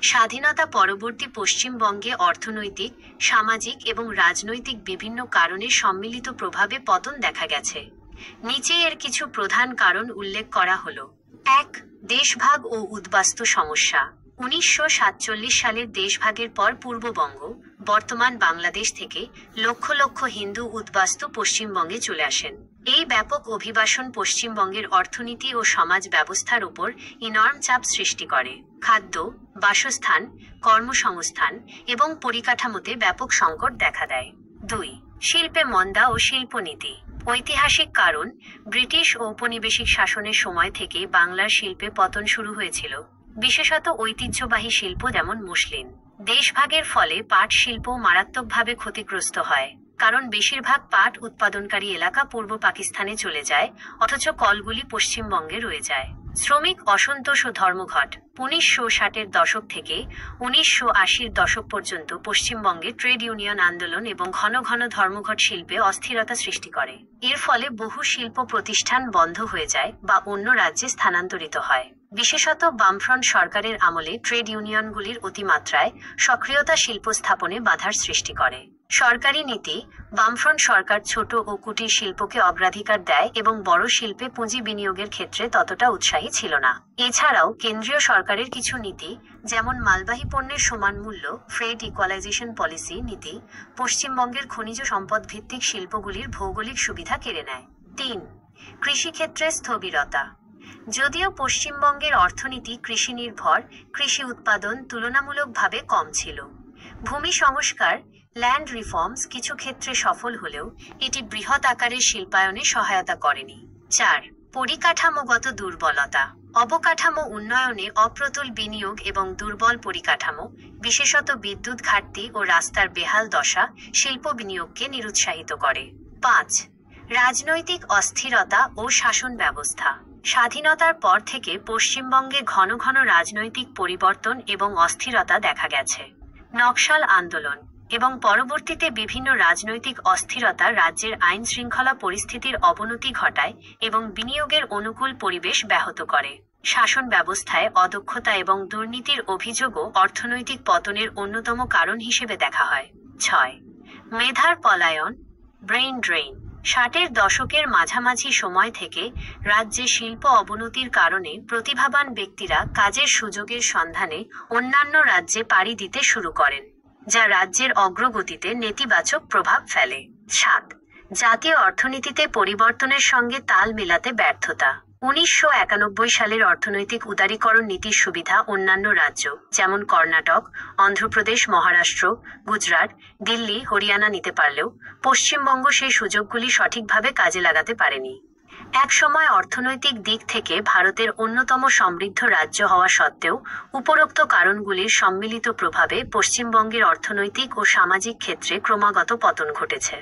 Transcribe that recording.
স্বাধীনতা পরবর্তী পশ্চিমবঙ্গে অর্থনৈতিক, সামাজিক এবং রাজনৈতিক বিভিন্ন কারণে সম্মিলিত প্রভাবে পতন দেখা গেছে। নিচে এর কিছু প্রধান কারণ উল্লেখ করা হলো। ১. দেশভাগ ও উদ্বাস্তু সমস্যা। 1947 সালের দেশভাগের পর পূর্ববঙ্গ, বর্তমান বাংলাদেশ থেকে লক্ষ লক্ষ হিন্দু উদ্বাস্তু পশ্চিমবঙ্গে চলে আসেন। এই ব্যাপক অভিবাসন পশ্চিমবঙ্গের অর্থনীতি ও সমাজ ব্যবস্থার উপর ইনর্ম চাপ সৃষ্টি করে। খাদ্য, বাসস্থান, কর্মসংস্থান এবং পরিকাঠামোতে ব্যাপক সংকট দেখা দেয়। ২. শিল্পে মন্দা ও শিল্পনীতি। ঐতিহাসিক কারণ: ব্রিটিশ ও ঔপনিবেশিক শাসনের সময় থেকে বাংলার শিল্পে পতন শুরু হয়েছিল, বিশেষত ঐতিহ্যবাহী শিল্প যেমন মসলিন। দেশভাগের ফলে পাট শিল্পও মারাত্মকভাবে ক্ষতিগ্রস্ত হয়, কারণ বেশিরভাগ পাট উৎপাদনকারী এলাকা পূর্ব পাকিস্তানে চলে যায়, অথচ কলগুলি পশ্চিমবঙ্গে রয়ে যায়। শ্রমিক অসন্তোষ ও ধর্মঘট। 1960-এর দশক থেকে 1980-র দশক পর্যন্ত পশ্চিমবঙ্গে ট্রেড ইউনিয়ন আন্দোলন এবং ঘন ঘন ধর্মঘট শিল্পে অস্থিরতা সৃষ্টি করে। এর ফলে বহু শিল্প প্রতিষ্ঠান বন্ধ হয়ে যায় বা অন্য রাজ্যে স্থানান্তরিত হয়। বিশেষত বামফ্রন্ট সরকারের আমলে ট্রেড ইউনিয়নগুলির অতিমাত্রায় সক্রিয়তা শিল্প স্থাপনে বাধার সৃষ্টি করে। সরকারি নীতি: বামফ্রন্ট সরকার ছোট ও কুটির শিল্পকে অগ্রাধিকার দেয় এবং বড় শিল্পে পুঁজি বিনিয়োগের ক্ষেত্রে ততটা উৎসাহী ছিল না। এছাড়াও কেন্দ্রীয় সরকারের কিছু নীতি, যেমন মালবাহী পণ্যের সমান মূল্য, ফ্রেট ইকুয়ালাইজেশন পলিসি নীতি, পশ্চিমবঙ্গের খনিজ সম্পদ ভিত্তিক শিল্পগুলির ভৌগোলিক সুবিধা কেড়ে নেয়। ৩. কৃষিক্ষেত্রে স্থবিরতা। যদিও পশ্চিমবঙ্গের অর্থনীতি কৃষি নির্ভর, কৃষি উৎপাদন তুলনামূলকভাবে কম ছিল। ভূমি সংস্কার, ল্যান্ড রিফর্মস কিছু ক্ষেত্রে সফল হলেও এটি বৃহৎ আকারের শিল্পায়নে সহায়তা করেনি। ৪. পরিকাঠামোগত দুর্বলতা। অবকাঠামো উন্নয়নে অপ্রতুল বিনিয়োগ এবং দুর্বল পরিকাঠামো, বিশেষত বিদ্যুৎ ঘাটতি ও রাস্তার বেহাল দশা, শিল্প বিনিয়োগকে নিরুৎসাহিত করে। ৫. রাজনৈতিক অস্থিরতা ও শাসন ব্যবস্থা। স্বাধীনতার পর থেকে পশ্চিমবঙ্গে ঘন ঘন রাজনৈতিক পরিবর্তন এবং অস্থিরতা দেখা গেছে। নকশাল আন্দোলন এবং পরবর্তীতে বিভিন্ন রাজনৈতিক অস্থিরতা রাজ্যের আইন শৃঙ্খলা পরিস্থিতির অবনতি ঘটায় এবং বিনিয়োগের অনুকূল পরিবেশ ব্যাহত করে। শাসন ব্যবস্থায় অদক্ষতা এবং দুর্নীতির অভিযোগও অর্থনৈতিক পতনের অন্যতম কারণ হিসেবে দেখা হয়। ৬. মেধার পলায়ন, ব্রেইন ড্রেইন। 60-এর দশকের মাঝামাঝি সময় থেকে রাজ্যে শিল্প অবনতির কারণে প্রতিভাবান ব্যক্তিরা কাজের সুযোগের সন্ধানে অন্যান্য রাজ্যে পাড়ি দিতে শুরু করেন, যা রাজ্যের অগ্রগতিতে নেতিবাচক প্রভাব ফেলে। ৭. জাতীয় অর্থনীতিতে পরিবর্তনের সঙ্গে তাল মেলাতে ব্যর্থতা। 1991 সালের অর্থনৈতিক উদারীকরণ নীতির সুবিধা অন্যান্য রাজ্য যেমন কর্ণাটক, অন্ধ্রপ্রদেশ, মহারাষ্ট্র, গুজরাট, দিল্লি, হরিয়ানা নিতে পারলেও পশ্চিমবঙ্গ সেই সুযোগগুলি সঠিকভাবে কাজে লাগাতে পারেনি। একসময় অর্থনৈতিক দিক থেকে ভারতের অন্যতম সমৃদ্ধ রাজ্য হওয়া সত্ত্বেও উপরোক্ত কারণগুলির সম্মিলিত প্রভাবে পশ্চিমবঙ্গের অর্থনৈতিক ও সামাজিক ক্ষেত্রে ক্রমাগত পতন ঘটেছে।